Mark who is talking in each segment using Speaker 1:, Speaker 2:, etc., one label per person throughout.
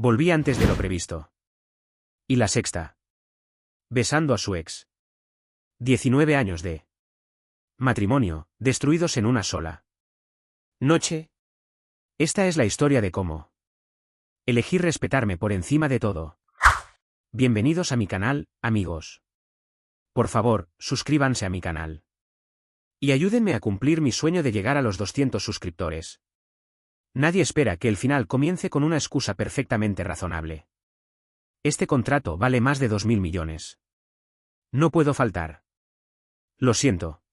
Speaker 1: Volví antes de lo previsto. Y la sexta. Besando a su ex. 19 años de matrimonio, destruidos en una sola noche. Esta es la historia de cómo elegí respetarme por encima de todo. Bienvenidos a mi canal, amigos. Por favor, suscríbanse a mi canal. Y ayúdenme a cumplir mi sueño de llegar a los 200 suscriptores. Nadie espera que el final comience con una excusa perfectamente razonable. Este contrato vale más de 2.000 millones. No puedo faltar. Lo siento.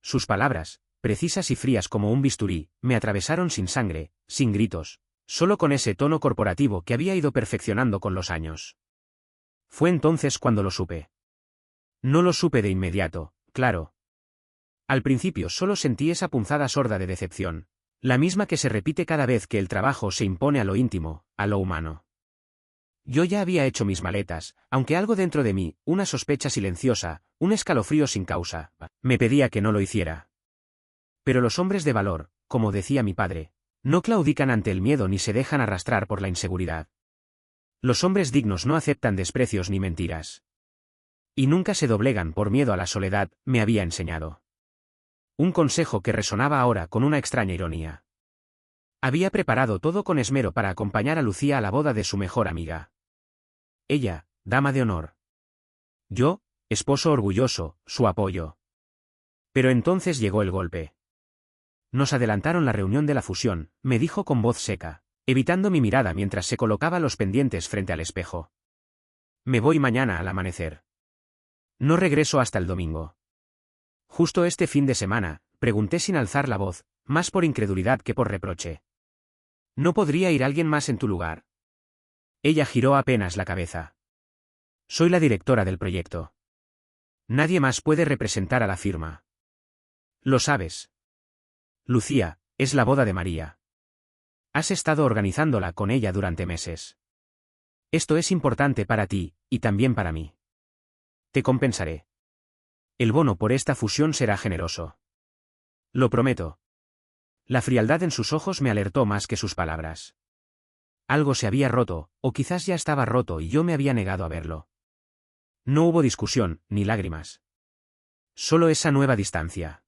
Speaker 1: Sus palabras, precisas y frías como un bisturí, me atravesaron sin sangre, sin gritos, solo con ese tono corporativo que había ido perfeccionando con los años. Fue entonces cuando lo supe. No lo supe de inmediato, claro. Al principio solo sentí esa punzada sorda de decepción, la misma que se repite cada vez que el trabajo se impone a lo íntimo, a lo humano. Yo ya había hecho mis maletas, aunque algo dentro de mí, una sospecha silenciosa, un escalofrío sin causa, me pedía que no lo hiciera. Pero los hombres de valor, como decía mi padre, no claudican ante el miedo ni se dejan arrastrar por la inseguridad. Los hombres dignos no aceptan desprecios ni mentiras. Y nunca se doblegan por miedo a la soledad, me había enseñado. Un consejo que resonaba ahora con una extraña ironía. Había preparado todo con esmero para acompañar a Lucía a la boda de su mejor amiga. Ella, dama de honor. Yo, esposo orgulloso, su apoyo. Pero entonces llegó el golpe. Nos adelantaron la reunión de la fusión, me dijo con voz seca, evitando mi mirada mientras se colocaba los pendientes frente al espejo. Me voy mañana al amanecer. No regreso hasta el domingo. Justo este fin de semana, pregunté sin alzar la voz, más por incredulidad que por reproche. ¿No podría ir alguien más en tu lugar? Ella giró apenas la cabeza. Soy la directora del proyecto. Nadie más puede representar a la firma. Lo sabes. Lucía, es la boda de María. Has estado organizándola con ella durante meses. Esto es importante para ti, y también para mí. Te compensaré. El bono por esta fusión será generoso. Lo prometo. La frialdad en sus ojos me alertó más que sus palabras. Algo se había roto, o quizás ya estaba roto y yo me había negado a verlo. No hubo discusión, ni lágrimas. Solo esa nueva distancia.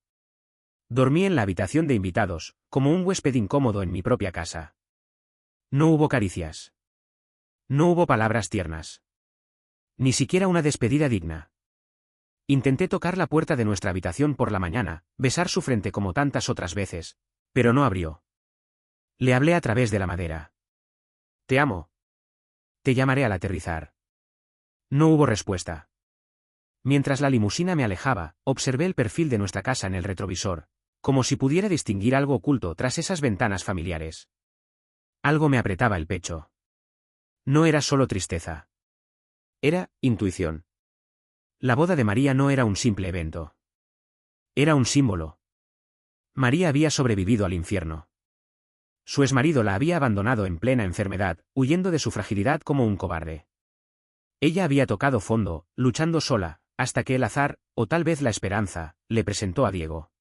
Speaker 1: Dormí en la habitación de invitados, como un huésped incómodo en mi propia casa. No hubo caricias. No hubo palabras tiernas. Ni siquiera una despedida digna. Intenté tocar la puerta de nuestra habitación por la mañana, besar su frente como tantas otras veces, pero no abrió. Le hablé a través de la madera. Te amo. Te llamaré al aterrizar. No hubo respuesta. Mientras la limusina me alejaba, observé el perfil de nuestra casa en el retrovisor, como si pudiera distinguir algo oculto tras esas ventanas familiares. Algo me apretaba el pecho. No era solo tristeza. Era intuición. La boda de María no era un simple evento. Era un símbolo. María había sobrevivido al infierno. Su exmarido la había abandonado en plena enfermedad, huyendo de su fragilidad como un cobarde. Ella había tocado fondo, luchando sola, hasta que el azar, o tal vez la esperanza, le presentó a Diego.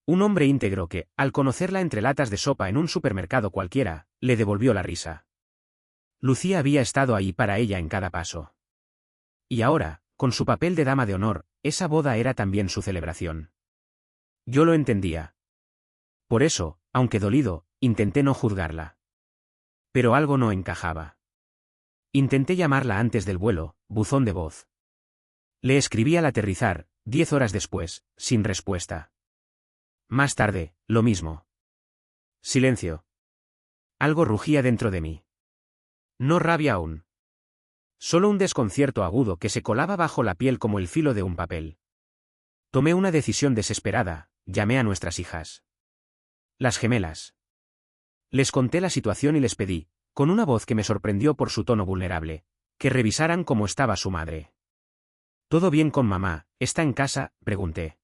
Speaker 1: Un hombre íntegro que, al conocerla entre latas de sopa en un supermercado cualquiera, le devolvió la risa. Lucía había estado ahí para ella en cada paso. Y ahora, con su papel de dama de honor, esa boda era también su celebración. Yo lo entendía. Por eso, aunque dolido, intenté no juzgarla. Pero algo no encajaba. Intenté llamarla antes del vuelo, buzón de voz. Le escribí al aterrizar, 10 horas después, sin respuesta. Más tarde, lo mismo. Silencio. Algo rugía dentro de mí. No rabia aún. Solo un desconcierto agudo que se colaba bajo la piel como el filo de un papel. Tomé una decisión desesperada, llamé a nuestras hijas. Las gemelas. Les conté la situación y les pedí, con una voz que me sorprendió por su tono vulnerable, que revisaran cómo estaba su madre. ¿Todo bien con mamá? ¿Está en casa?, pregunté.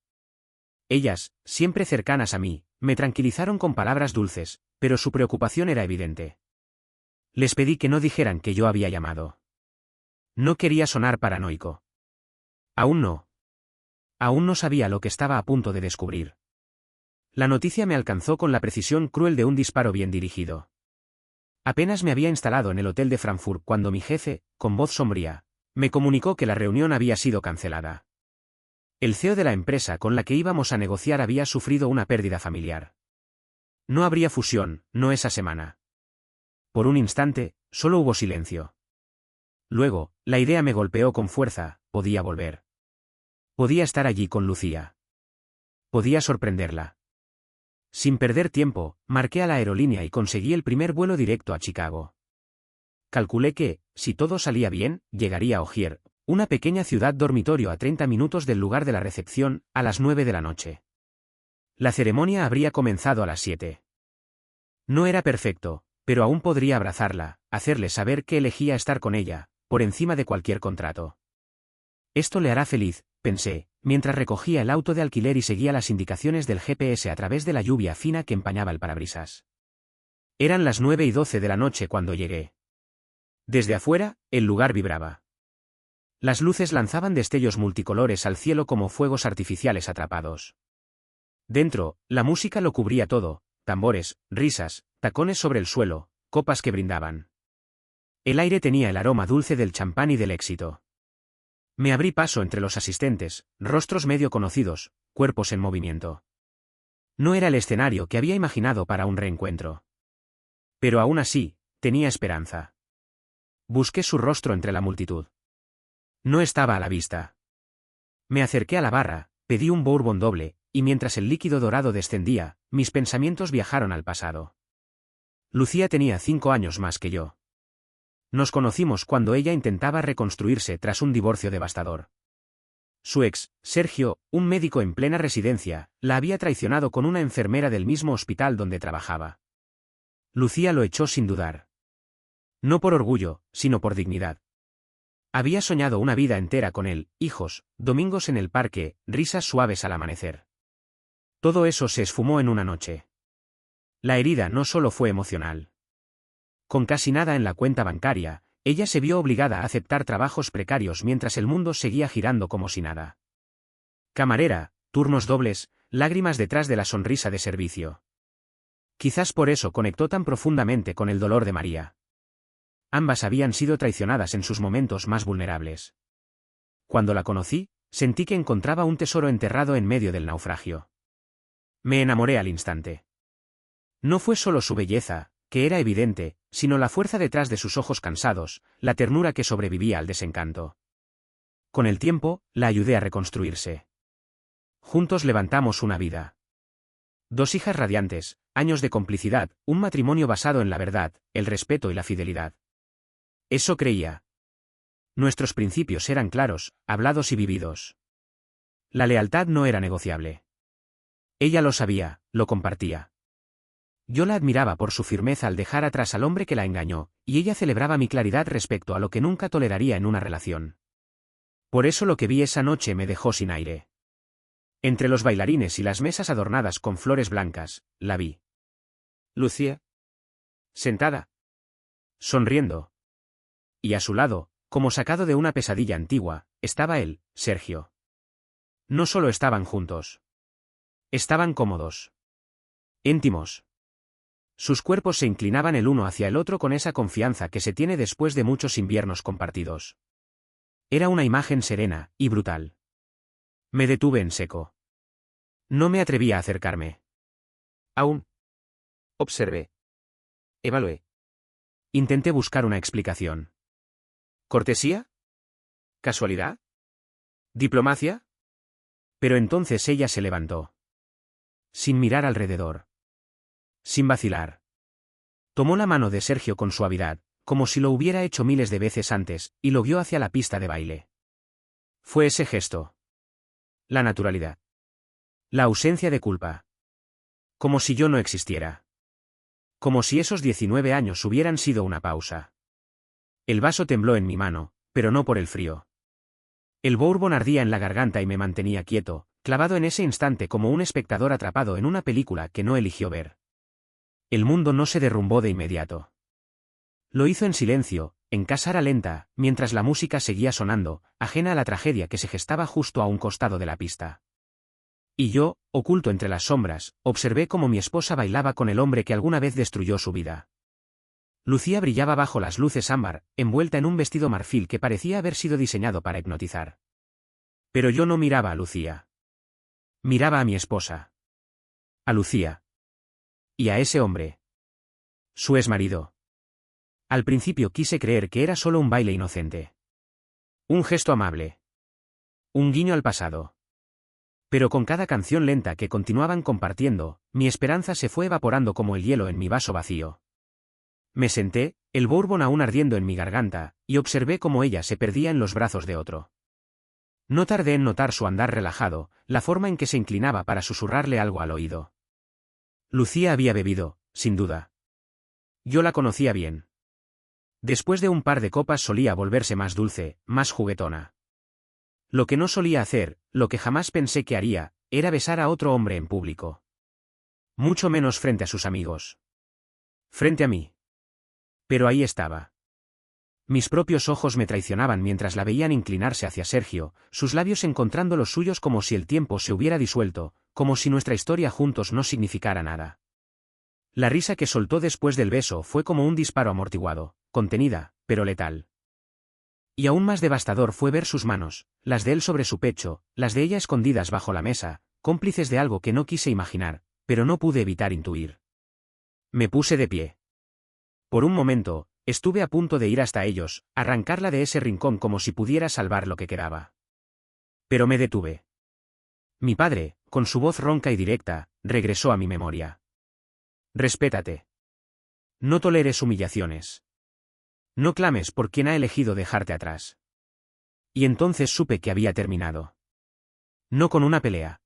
Speaker 1: Ellas, siempre cercanas a mí, me tranquilizaron con palabras dulces, pero su preocupación era evidente. Les pedí que no dijeran que yo había llamado. No quería sonar paranoico. Aún no. Aún no sabía lo que estaba a punto de descubrir. La noticia me alcanzó con la precisión cruel de un disparo bien dirigido. Apenas me había instalado en el hotel de Frankfurt cuando mi jefe, con voz sombría, me comunicó que la reunión había sido cancelada. El CEO de la empresa con la que íbamos a negociar había sufrido una pérdida familiar. No habría fusión, no esa semana. Por un instante, solo hubo silencio. Luego, la idea me golpeó con fuerza: podía volver. Podía estar allí con Lucía. Podía sorprenderla. Sin perder tiempo, marqué a la aerolínea y conseguí el primer vuelo directo a Chicago. Calculé que, si todo salía bien, llegaría a Ogier, una pequeña ciudad dormitorio a 30 minutos del lugar de la recepción, a las 9 de la noche. La ceremonia habría comenzado a las 7. No era perfecto, pero aún podría abrazarla, hacerle saber que elegía estar con ella, por encima de cualquier contrato. Esto le hará feliz, pensé, mientras recogía el auto de alquiler y seguía las indicaciones del GPS a través de la lluvia fina que empañaba el parabrisas. Eran las 9:12 de la noche cuando llegué. Desde afuera, el lugar vibraba. Las luces lanzaban destellos multicolores al cielo como fuegos artificiales atrapados. Dentro, la música lo cubría todo: tambores, risas, tacones sobre el suelo, copas que brindaban. El aire tenía el aroma dulce del champán y del éxito. Me abrí paso entre los asistentes, rostros medio conocidos, cuerpos en movimiento. No era el escenario que había imaginado para un reencuentro. Pero aún así, tenía esperanza. Busqué su rostro entre la multitud. No estaba a la vista. Me acerqué a la barra, pedí un bourbon doble, y mientras el líquido dorado descendía, mis pensamientos viajaron al pasado. Lucía tenía 5 años más que yo. Nos conocimos cuando ella intentaba reconstruirse tras un divorcio devastador. Su ex, Sergio, un médico en plena residencia, la había traicionado con una enfermera del mismo hospital donde trabajaba. Lucía lo echó sin dudar. No por orgullo, sino por dignidad. Había soñado una vida entera con él: hijos, domingos en el parque, risas suaves al amanecer. Todo eso se esfumó en una noche. La herida no solo fue emocional. Con casi nada en la cuenta bancaria, ella se vio obligada a aceptar trabajos precarios mientras el mundo seguía girando como si nada. Camarera, turnos dobles, lágrimas detrás de la sonrisa de servicio. Quizás por eso conectó tan profundamente con el dolor de María. Ambas habían sido traicionadas en sus momentos más vulnerables. Cuando la conocí, sentí que encontraba un tesoro enterrado en medio del naufragio. Me enamoré al instante. No fue solo su belleza, que era evidente, sino la fuerza detrás de sus ojos cansados, la ternura que sobrevivía al desencanto. Con el tiempo, la ayudé a reconstruirse. Juntos levantamos una vida. 2 hijas radiantes, años de complicidad, un matrimonio basado en la verdad, el respeto y la fidelidad. Eso creía. Nuestros principios eran claros, hablados y vividos. La lealtad no era negociable. Ella lo sabía, lo compartía. Yo la admiraba por su firmeza al dejar atrás al hombre que la engañó, y ella celebraba mi claridad respecto a lo que nunca toleraría en una relación. Por eso lo que vi esa noche me dejó sin aire. Entre los bailarines y las mesas adornadas con flores blancas, la vi. Lucía. Sentada. Sonriendo. Y a su lado, como sacado de una pesadilla antigua, estaba él, Sergio. No solo estaban juntos. Estaban cómodos. Íntimos. Sus cuerpos se inclinaban el uno hacia el otro con esa confianza que se tiene después de muchos inviernos compartidos. Era una imagen serena y brutal. Me detuve en seco. No me atreví a acercarme. Aún. Observé. Evalué. Intenté buscar una explicación. ¿Cortesía? ¿Casualidad? ¿Diplomacia? Pero entonces ella se levantó. Sin mirar alrededor. Sin vacilar. Tomó la mano de Sergio con suavidad, como si lo hubiera hecho miles de veces antes, y lo guió hacia la pista de baile. Fue ese gesto. La naturalidad. La ausencia de culpa. Como si yo no existiera. Como si esos 19 años hubieran sido una pausa. El vaso tembló en mi mano, pero no por el frío. El bourbon ardía en la garganta y me mantenía quieto, clavado en ese instante como un espectador atrapado en una película que no eligió ver. El mundo no se derrumbó de inmediato. Lo hizo en silencio, en cámara lenta, mientras la música seguía sonando, ajena a la tragedia que se gestaba justo a un costado de la pista. Y yo, oculto entre las sombras, observé cómo mi esposa bailaba con el hombre que alguna vez destruyó su vida. Lucía brillaba bajo las luces ámbar, envuelta en un vestido marfil que parecía haber sido diseñado para hipnotizar. Pero yo no miraba a Lucía. Miraba a mi esposa. A Lucía. Y a ese hombre. Su exmarido. Al principio quise creer que era solo un baile inocente. Un gesto amable. Un guiño al pasado. Pero con cada canción lenta que continuaban compartiendo, mi esperanza se fue evaporando como el hielo en mi vaso vacío. Me senté, el bourbon aún ardiendo en mi garganta, y observé cómo ella se perdía en los brazos de otro. No tardé en notar su andar relajado, la forma en que se inclinaba para susurrarle algo al oído. Lucía había bebido, sin duda. Yo la conocía bien. Después de un par de copas solía volverse más dulce, más juguetona. Lo que no solía hacer, lo que jamás pensé que haría, era besar a otro hombre en público. Mucho menos frente a sus amigos. Frente a mí. Pero ahí estaba. Mis propios ojos me traicionaban mientras la veían inclinarse hacia Sergio, sus labios encontrando los suyos como si el tiempo se hubiera disuelto, como si nuestra historia juntos no significara nada. La risa que soltó después del beso fue como un disparo amortiguado, contenida, pero letal. Y aún más devastador fue ver sus manos, las de él sobre su pecho, las de ella escondidas bajo la mesa, cómplices de algo que no quise imaginar, pero no pude evitar intuir. Me puse de pie. Por un momento, estuve a punto de ir hasta ellos, arrancarla de ese rincón como si pudiera salvar lo que quedaba. Pero me detuve. Mi padre, con su voz ronca y directa, regresó a mi memoria. Respétate. No toleres humillaciones. No clames por quien ha elegido dejarte atrás. Y entonces supe que había terminado. No con una pelea.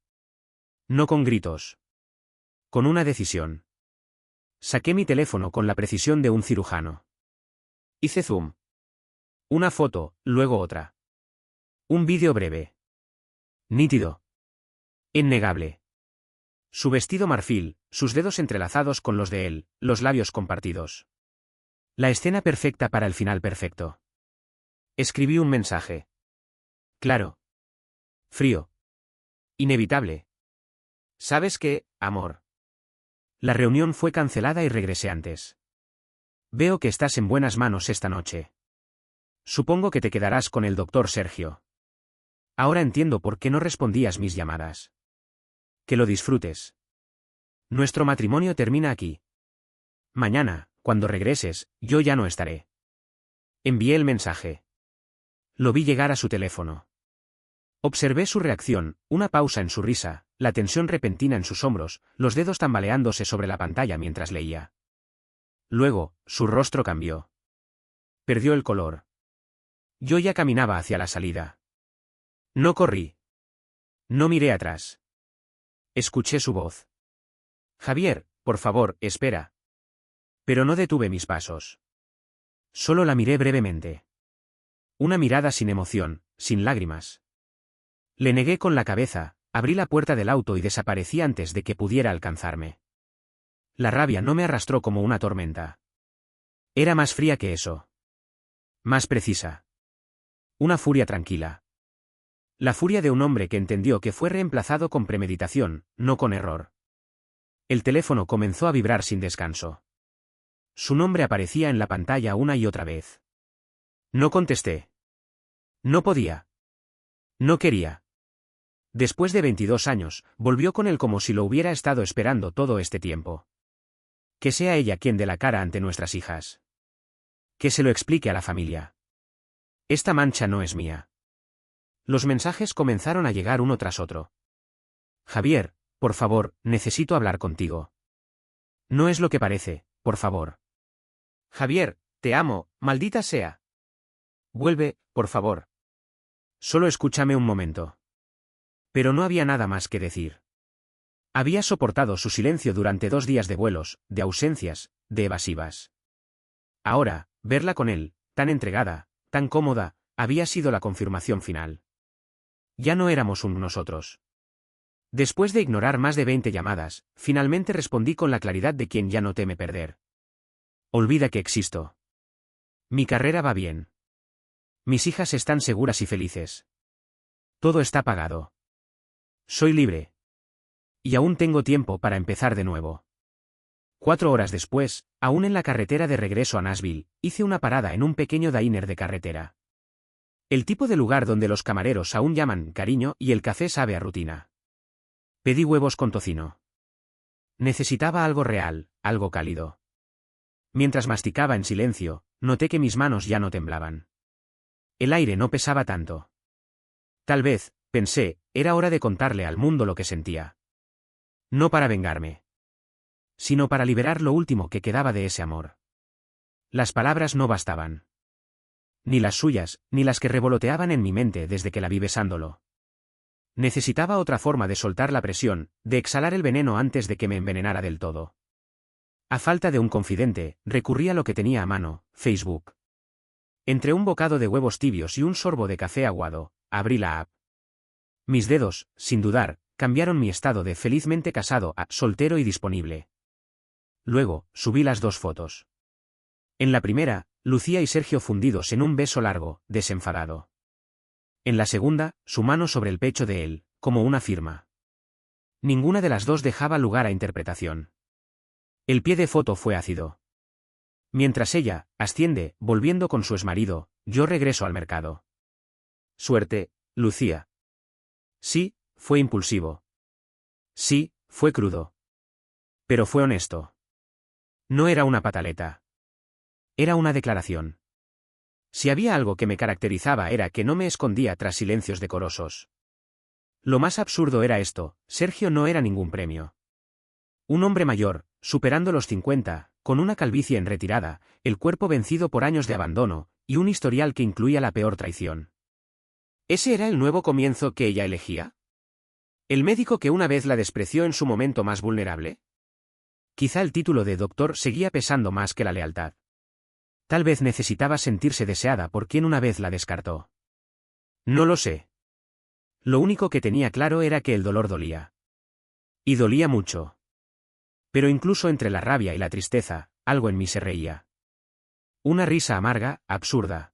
Speaker 1: No con gritos. Con una decisión. Saqué mi teléfono con la precisión de un cirujano. Hice zoom. Una foto, luego otra. Un vídeo breve. Nítido. Innegable. Su vestido marfil, sus dedos entrelazados con los de él, los labios compartidos. La escena perfecta para el final perfecto. Escribí un mensaje. Claro. Frío. Inevitable. ¿Sabes qué, amor? La reunión fue cancelada y regresé antes. Veo que estás en buenas manos esta noche. Supongo que te quedarás con el doctor Sergio. Ahora entiendo por qué no respondías mis llamadas. Que lo disfrutes. Nuestro matrimonio termina aquí. Mañana, cuando regreses, yo ya no estaré. Envié el mensaje. Lo vi llegar a su teléfono. Observé su reacción, una pausa en su risa, la tensión repentina en sus hombros, los dedos tambaleándose sobre la pantalla mientras leía. Luego, su rostro cambió. Perdió el color. Yo ya caminaba hacia la salida. No corrí. No miré atrás. Escuché su voz. Javier, por favor, espera. Pero no detuve mis pasos. Solo la miré brevemente. Una mirada sin emoción, sin lágrimas. Le negué con la cabeza, abrí la puerta del auto y desaparecí antes de que pudiera alcanzarme. La rabia no me arrastró como una tormenta. Era más fría que eso. Más precisa. Una furia tranquila. La furia de un hombre que entendió que fue reemplazado con premeditación, no con error. El teléfono comenzó a vibrar sin descanso. Su nombre aparecía en la pantalla una y otra vez. No contesté. No podía. No quería. Después de 22 años, volvió con él como si lo hubiera estado esperando todo este tiempo. Que sea ella quien dé la cara ante nuestras hijas. Que se lo explique a la familia. Esta mancha no es mía. Los mensajes comenzaron a llegar uno tras otro. Javier, por favor, necesito hablar contigo. No es lo que parece, por favor. Javier, te amo, maldita sea. Vuelve, por favor. Solo escúchame un momento. Pero no había nada más que decir. Había soportado su silencio durante 2 días de vuelos, de ausencias, de evasivas. Ahora, verla con él, tan entregada, tan cómoda, había sido la confirmación final. Ya no éramos un nosotros. Después de ignorar más de 20 llamadas, finalmente respondí con la claridad de quien ya no teme perder. Olvida que existo. Mi carrera va bien. Mis hijas están seguras y felices. Todo está pagado. Soy libre. Y aún tengo tiempo para empezar de nuevo. 4 horas después, aún en la carretera de regreso a Nashville, hice una parada en un pequeño diner de carretera. El tipo de lugar donde los camareros aún llaman cariño y el café sabe a rutina. Pedí huevos con tocino. Necesitaba algo real, algo cálido. Mientras masticaba en silencio, noté que mis manos ya no temblaban. El aire no pesaba tanto. Tal vez, pensé, era hora de contarle al mundo lo que sentía. No para vengarme, sino para liberar lo último que quedaba de ese amor. Las palabras no bastaban. Ni las suyas, ni las que revoloteaban en mi mente desde que la vi besándolo. Necesitaba otra forma de soltar la presión, de exhalar el veneno antes de que me envenenara del todo. A falta de un confidente, recurrí a lo que tenía a mano, Facebook. Entre un bocado de huevos tibios y un sorbo de café aguado, abrí la app. Mis dedos, sin dudar, cambiaron mi estado de felizmente casado a soltero y disponible. Luego, subí las 2 fotos. En la primera, Lucía y Sergio fundidos en un beso largo, desenfadado. En la segunda, su mano sobre el pecho de él, como una firma. Ninguna de las dos dejaba lugar a interpretación. El pie de foto fue ácido. Mientras ella asciende, volviendo con su exmarido, yo regreso al mercado. Suerte, Lucía. Sí, fue impulsivo. Sí, fue crudo. Pero fue honesto. No era una pataleta. Era una declaración. Si había algo que me caracterizaba era que no me escondía tras silencios decorosos. Lo más absurdo era esto, Sergio no era ningún premio. Un hombre mayor, superando los 50, con una calvicie en retirada, el cuerpo vencido por años de abandono, y un historial que incluía la peor traición. ¿Ese era el nuevo comienzo que ella elegía? ¿El médico que una vez la despreció en su momento más vulnerable? Quizá el título de doctor seguía pesando más que la lealtad. Tal vez necesitaba sentirse deseada por quien una vez la descartó. No lo sé. Lo único que tenía claro era que el dolor dolía. Y dolía mucho. Pero incluso entre la rabia y la tristeza, algo en mí se reía. Una risa amarga, absurda.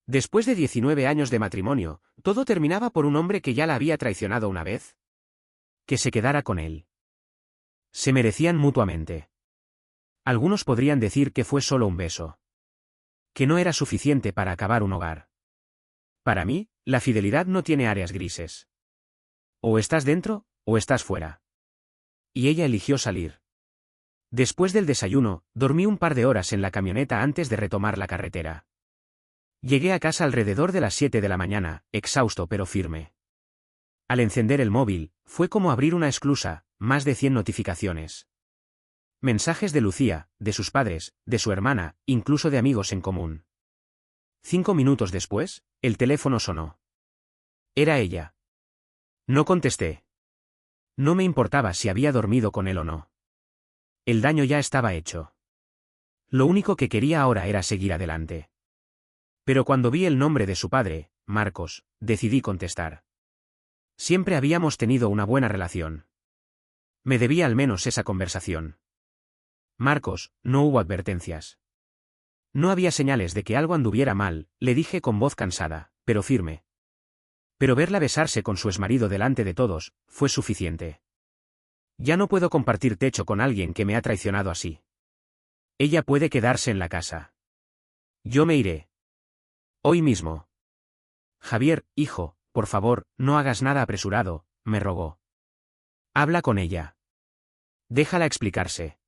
Speaker 1: Después de 19 años de matrimonio, ¿todo terminaba por un hombre que ya la había traicionado una vez? Que se quedara con él. Se merecían mutuamente. Algunos podrían decir que fue solo un beso. Que no era suficiente para acabar un hogar. Para mí, la fidelidad no tiene áreas grises. O estás dentro, o estás fuera. Y ella eligió salir. Después del desayuno, dormí un par de horas en la camioneta antes de retomar la carretera. Llegué a casa alrededor de las 7 de la mañana, exhausto pero firme. Al encender el móvil, fue como abrir una esclusa, más de 100 notificaciones. Mensajes de Lucía, de sus padres, de su hermana, incluso de amigos en común. 5 minutos después, el teléfono sonó. Era ella. No contesté. No me importaba si había dormido con él o no. El daño ya estaba hecho. Lo único que quería ahora era seguir adelante. Pero cuando vi el nombre de su padre, Marcos, decidí contestar. Siempre habíamos tenido una buena relación. Me debía al menos esa conversación. Marcos, no hubo advertencias. No había señales de que algo anduviera mal, le dije con voz cansada, pero firme. Pero verla besarse con su exmarido delante de todos, fue suficiente. Ya no puedo compartir techo con alguien que me ha traicionado así. Ella puede quedarse en la casa. Yo me iré. Hoy mismo. Javier, hijo, por favor, no hagas nada apresurado, me rogó. Habla con ella. Déjala explicarse.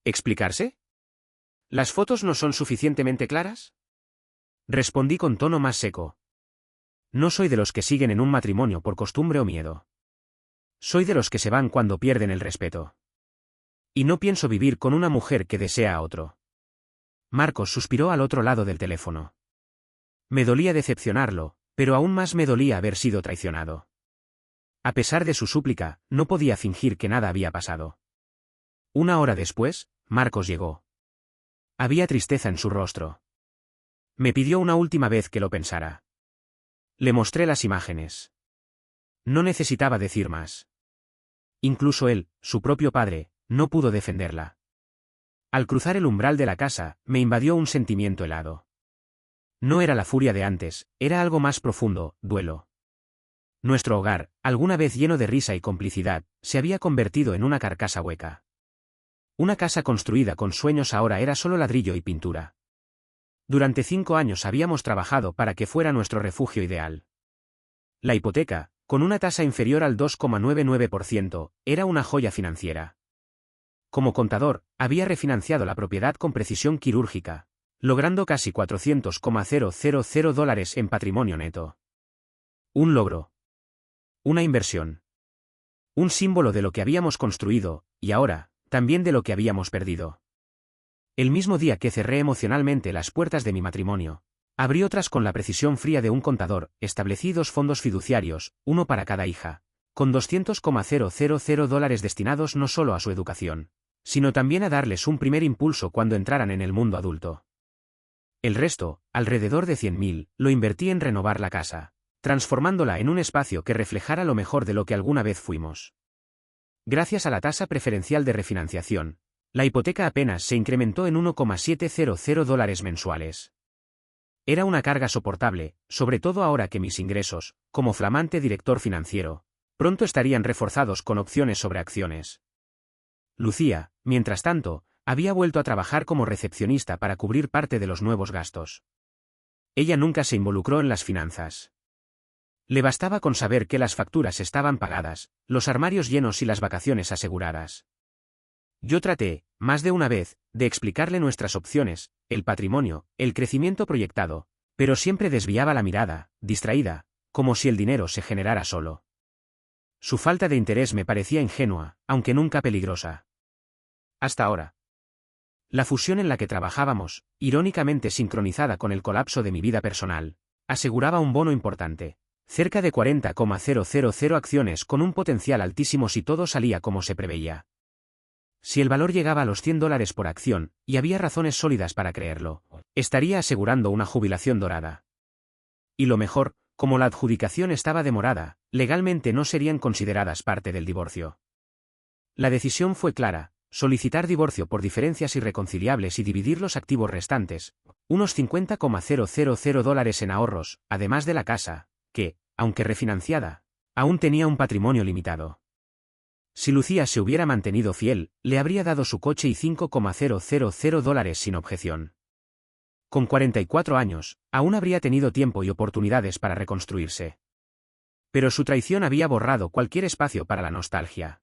Speaker 1: ¿Explicarse? ¿Las fotos no son suficientemente claras? Respondí con tono más seco. No soy de los que siguen en un matrimonio por costumbre o miedo. Soy de los que se van cuando pierden el respeto. Y no pienso vivir con una mujer que desea a otro. Marcos suspiró al otro lado del teléfono. Me dolía decepcionarlo, pero aún más me dolía haber sido traicionado. A pesar de su súplica, no podía fingir que nada había pasado. Una hora después, Marcos llegó. Había tristeza en su rostro. Me pidió una última vez que lo pensara. Le mostré las imágenes. No necesitaba decir más. Incluso él, su propio padre, no pudo defenderla. Al cruzar el umbral de la casa, me invadió un sentimiento helado. No era la furia de antes, era algo más profundo, duelo. Nuestro hogar, alguna vez lleno de risa y complicidad, se había convertido en una carcasa hueca. Una casa construida con sueños ahora era solo ladrillo y pintura. Durante 5 años habíamos trabajado para que fuera nuestro refugio ideal. La hipoteca, con una tasa inferior al 2,99%, era una joya financiera. Como contador, había refinanciado la propiedad con precisión quirúrgica, logrando casi $400,000 en patrimonio neto. Un logro. Una inversión. Un símbolo de lo que habíamos construido, y ahora, también de lo que habíamos perdido. El mismo día que cerré emocionalmente las puertas de mi matrimonio, abrí otras con la precisión fría de un contador, establecí 2 fondos fiduciarios, uno para cada hija, con $200,000 destinados no solo a su educación, sino también a darles un primer impulso cuando entraran en el mundo adulto. El resto, alrededor de 100,000, lo invertí en renovar la casa, transformándola en un espacio que reflejara lo mejor de lo que alguna vez fuimos. Gracias a la tasa preferencial de refinanciación, la hipoteca apenas se incrementó en $1,700 mensuales. Era una carga soportable, sobre todo ahora que mis ingresos, como flamante director financiero, pronto estarían reforzados con opciones sobre acciones. Lucía, mientras tanto, había vuelto a trabajar como recepcionista para cubrir parte de los nuevos gastos. Ella nunca se involucró en las finanzas. Le bastaba con saber que las facturas estaban pagadas, los armarios llenos y las vacaciones aseguradas. Yo traté, más de una vez, de explicarle nuestras opciones, el patrimonio, el crecimiento proyectado, pero siempre desviaba la mirada, distraída, como si el dinero se generara solo. Su falta de interés me parecía ingenua, aunque nunca peligrosa. Hasta ahora. La fusión en la que trabajábamos, irónicamente sincronizada con el colapso de mi vida personal, aseguraba un bono importante. Cerca de 40,000 acciones con un potencial altísimo si todo salía como se preveía. Si el valor llegaba a los $100 por acción, y había razones sólidas para creerlo, estaría asegurando una jubilación dorada. Y lo mejor, como la adjudicación estaba demorada, legalmente no serían consideradas parte del divorcio. La decisión fue clara: solicitar divorcio por diferencias irreconciliables y dividir los activos restantes, unos $50,000 en ahorros, además de la casa, que, aunque refinanciada, aún tenía un patrimonio limitado. Si Lucía se hubiera mantenido fiel, le habría dado su coche y $5,000 sin objeción. Con 44 años, aún habría tenido tiempo y oportunidades para reconstruirse. Pero su traición había borrado cualquier espacio para la nostalgia.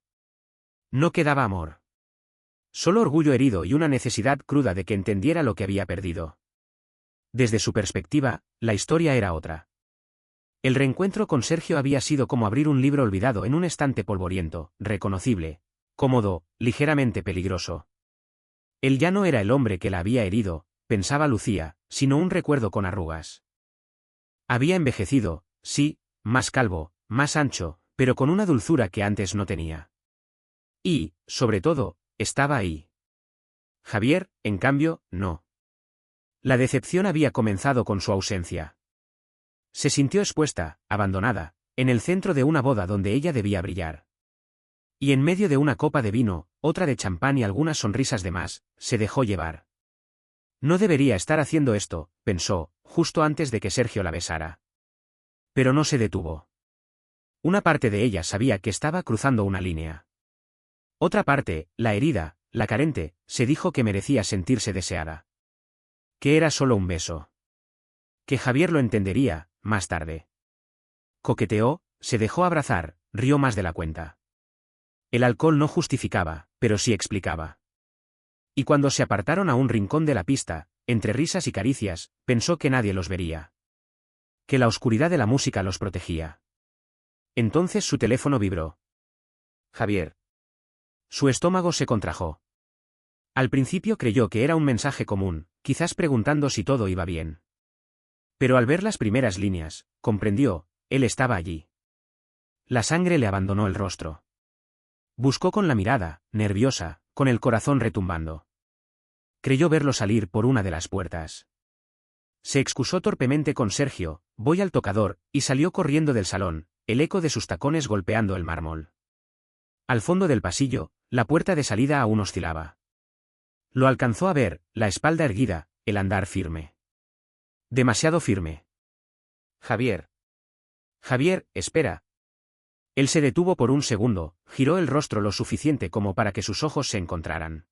Speaker 1: No quedaba amor. Solo orgullo herido y una necesidad cruda de que entendiera lo que había perdido. Desde su perspectiva, la historia era otra. El reencuentro con Sergio había sido como abrir un libro olvidado en un estante polvoriento, reconocible, cómodo, ligeramente peligroso. Él ya no era el hombre que la había herido, pensaba Lucía, sino un recuerdo con arrugas. Había envejecido, sí, más calvo, más ancho, pero con una dulzura que antes no tenía. Y, sobre todo, estaba ahí. Javier, en cambio, no. La decepción había comenzado con su ausencia. Se sintió expuesta, abandonada, en el centro de una boda donde ella debía brillar. Y en medio de una copa de vino, otra de champán y algunas sonrisas de más, se dejó llevar. No debería estar haciendo esto, pensó, justo antes de que Sergio la besara. Pero no se detuvo. Una parte de ella sabía que estaba cruzando una línea. Otra parte, la herida, la carente, se dijo que merecía sentirse deseada. Que era solo un beso. Que Javier lo entendería, más tarde. Coqueteó, se dejó abrazar, rió más de la cuenta. El alcohol no justificaba, pero sí explicaba. Y cuando se apartaron a un rincón de la pista, entre risas y caricias, pensó que nadie los vería. Que la oscuridad de la música los protegía. Entonces su teléfono vibró. Javier. Su estómago se contrajo. Al principio creyó que era un mensaje común, quizás preguntando si todo iba bien. Pero al ver las primeras líneas, comprendió, él estaba allí. La sangre le abandonó el rostro. Buscó con la mirada, nerviosa, con el corazón retumbando. Creyó verlo salir por una de las puertas. Se excusó torpemente con Sergio, voy al tocador, y salió corriendo del salón, el eco de sus tacones golpeando el mármol. Al fondo del pasillo, la puerta de salida aún oscilaba. Lo alcanzó a ver, la espalda erguida, el andar firme. Demasiado firme. Javier. Javier, espera. Él se detuvo por un segundo, giró el rostro lo suficiente como para que sus ojos se encontraran.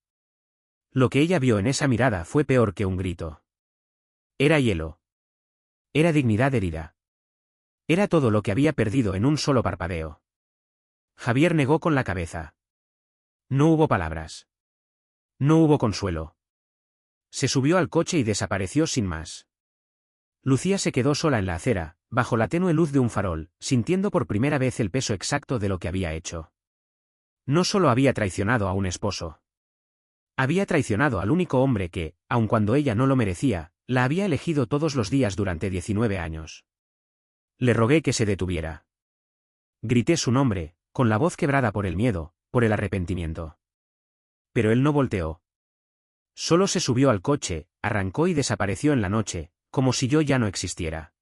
Speaker 1: Lo que ella vio en esa mirada fue peor que un grito. Era hielo. Era dignidad herida. Era todo lo que había perdido en un solo parpadeo. Javier negó con la cabeza. No hubo palabras. No hubo consuelo. Se subió al coche y desapareció sin más. Lucía se quedó sola en la acera, bajo la tenue luz de un farol, sintiendo por primera vez el peso exacto de lo que había hecho. No solo había traicionado a un esposo. Había traicionado al único hombre que, aun cuando ella no lo merecía, la había elegido todos los días durante 19 años. Le rogué que se detuviera. Grité su nombre, con la voz quebrada por el miedo, por el arrepentimiento. Pero él no volteó. Solo se subió al coche, arrancó y desapareció en la noche, como si yo ya no existiera.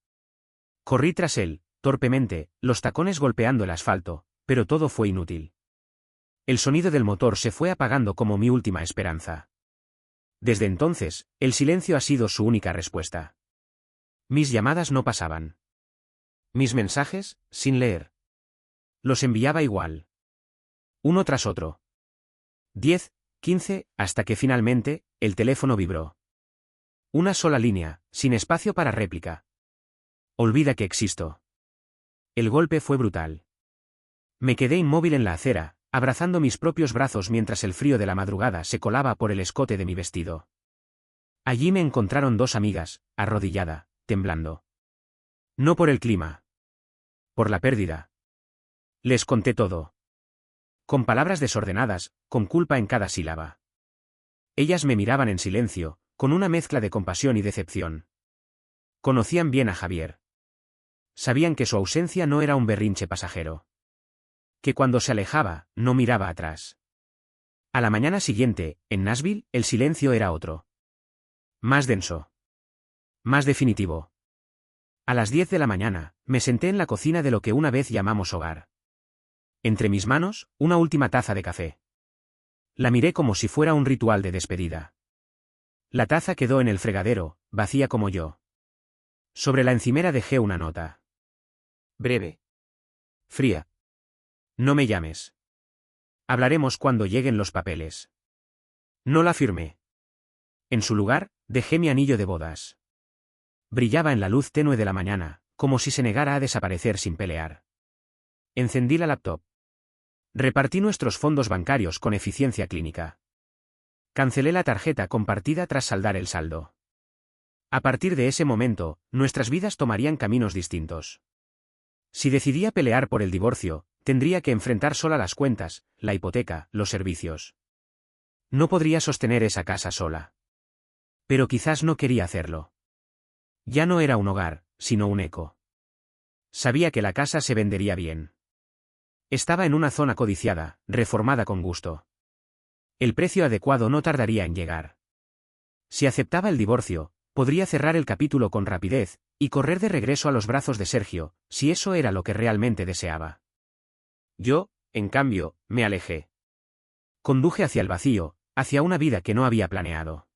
Speaker 1: Corrí tras él, torpemente, los tacones golpeando el asfalto, pero todo fue inútil. El sonido del motor se fue apagando como mi última esperanza. Desde entonces, el silencio ha sido su única respuesta. Mis llamadas no pasaban. Mis mensajes, sin leer. Los enviaba igual. Uno tras otro. 10, 15, hasta que finalmente, el teléfono vibró. Una sola línea, sin espacio para réplica. Olvida que existo. El golpe fue brutal. Me quedé inmóvil en la acera, abrazando mis propios brazos mientras el frío de la madrugada se colaba por el escote de mi vestido. Allí me encontraron dos amigas, arrodillada, temblando. No por el clima. Por la pérdida. Les conté todo. Con palabras desordenadas, con culpa en cada sílaba. Ellas me miraban en silencio, con una mezcla de compasión y decepción. Conocían bien a Javier. Sabían que su ausencia no era un berrinche pasajero. Que cuando se alejaba, no miraba atrás. A la mañana siguiente, en Nashville, el silencio era otro. Más denso. Más definitivo. A las 10 de la mañana, me senté en la cocina de lo que una vez llamamos hogar. Entre mis manos, una última taza de café. La miré como si fuera un ritual de despedida. La taza quedó en el fregadero, vacía como yo. Sobre la encimera dejé una nota. Breve. Fría. No me llames. Hablaremos cuando lleguen los papeles. No la firmé. En su lugar, dejé mi anillo de bodas. Brillaba en la luz tenue de la mañana, como si se negara a desaparecer sin pelear. Encendí la laptop. Repartí nuestros fondos bancarios con eficiencia clínica. Cancelé la tarjeta compartida tras saldar el saldo. A partir de ese momento, nuestras vidas tomarían caminos distintos. Si decidía pelear por el divorcio, tendría que enfrentar sola las cuentas, la hipoteca, los servicios. No podría sostener esa casa sola. Pero quizás no quería hacerlo. Ya no era un hogar, sino un eco. Sabía que la casa se vendería bien. Estaba en una zona codiciada, reformada con gusto. El precio adecuado no tardaría en llegar. Si aceptaba el divorcio, podría cerrar el capítulo con rapidez, y correr de regreso a los brazos de Sergio, si eso era lo que realmente deseaba. Yo, en cambio, me alejé. Conduje hacia el vacío, hacia una vida que no había planeado.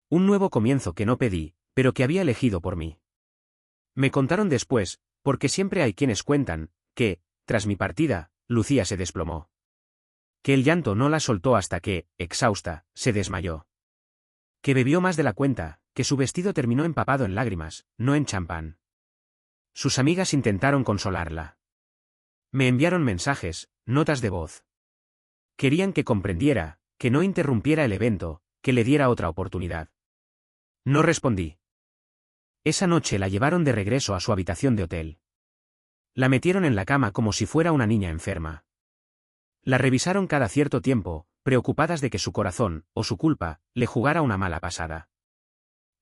Speaker 1: Un nuevo comienzo que no pedí, pero que había elegido por mí. Me contaron después, porque siempre hay quienes cuentan, que, tras mi partida, Lucía se desplomó. Que el llanto no la soltó hasta que, exhausta, se desmayó. Que bebió más de la cuenta, que su vestido terminó empapado en lágrimas, no en champán. Sus amigas intentaron consolarla. Me enviaron mensajes, notas de voz. Querían que comprendiera, que no interrumpiera el evento, que le diera otra oportunidad. No respondí. Esa noche la llevaron de regreso a su habitación de hotel. La metieron en la cama como si fuera una niña enferma. La revisaron cada cierto tiempo, preocupadas de que su corazón, o su culpa, le jugara una mala pasada.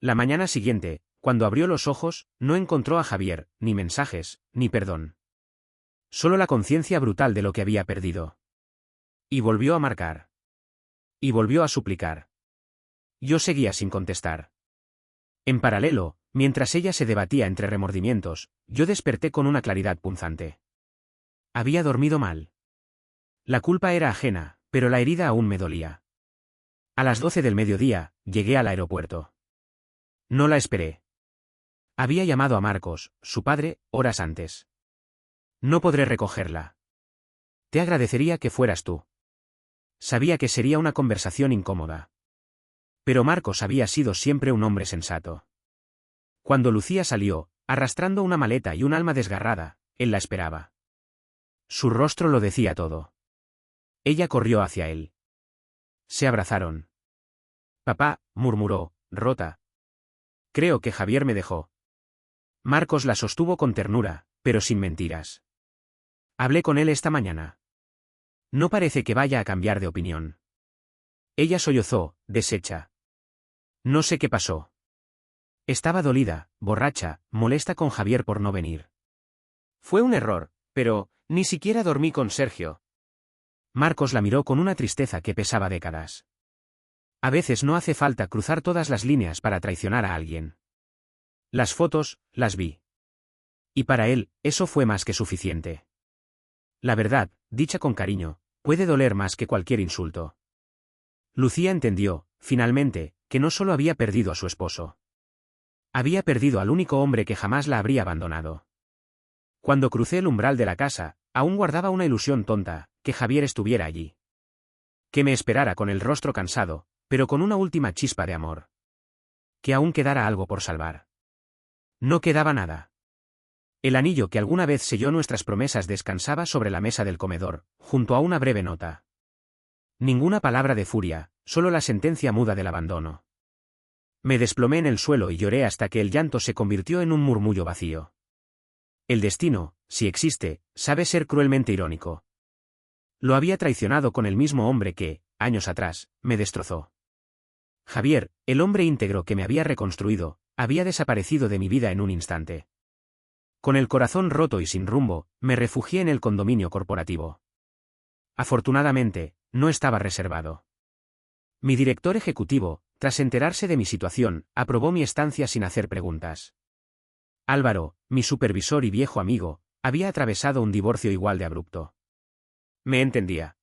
Speaker 1: La mañana siguiente, cuando abrió los ojos, no encontró a Javier, ni mensajes, ni perdón. Solo la conciencia brutal de lo que había perdido. Y volvió a marcar. Y volvió a suplicar. Yo seguía sin contestar. En paralelo, mientras ella se debatía entre remordimientos, yo desperté con una claridad punzante. Había dormido mal. La culpa era ajena, pero la herida aún me dolía. A las 12 del mediodía, llegué al aeropuerto. No la esperé. Había llamado a Marcos, su padre, horas antes. No podré recogerla. Te agradecería que fueras tú. Sabía que sería una conversación incómoda. Pero Marcos había sido siempre un hombre sensato. Cuando Lucía salió, arrastrando una maleta y un alma desgarrada, él la esperaba. Su rostro lo decía todo. Ella corrió hacia él. Se abrazaron. Papá, murmuró, rota. Creo que Javier me dejó. Marcos la sostuvo con ternura, pero sin mentiras. Hablé con él esta mañana. No parece que vaya a cambiar de opinión. Ella sollozó, deshecha. No sé qué pasó. Estaba dolida, borracha, molesta con Javier por no venir. Fue un error, pero ni siquiera dormí con Sergio. Marcos la miró con una tristeza que pesaba décadas. A veces no hace falta cruzar todas las líneas para traicionar a alguien. Las fotos, las vi. Y para él, eso fue más que suficiente. La verdad, dicha con cariño, puede doler más que cualquier insulto. Lucía entendió, finalmente, que no solo había perdido a su esposo. Había perdido al único hombre que jamás la habría abandonado. Cuando crucé el umbral de la casa, aún guardaba una ilusión tonta, que Javier estuviera allí. Que me esperara con el rostro cansado, pero con una última chispa de amor. Que aún quedara algo por salvar. No quedaba nada. El anillo que alguna vez selló nuestras promesas descansaba sobre la mesa del comedor, junto a una breve nota. Ninguna palabra de furia, solo la sentencia muda del abandono. Me desplomé en el suelo y lloré hasta que el llanto se convirtió en un murmullo vacío. El destino, si existe, sabe ser cruelmente irónico. Lo había traicionado con el mismo hombre que, años atrás, me destrozó. Javier, el hombre íntegro que me había reconstruido, había desaparecido de mi vida en un instante. Con el corazón roto y sin rumbo, me refugié en el condominio corporativo. Afortunadamente, no estaba reservado. Mi director ejecutivo, tras enterarse de mi situación, aprobó mi estancia sin hacer preguntas. Álvaro, mi supervisor y viejo amigo, había atravesado un divorcio igual de abrupto. Me entendía.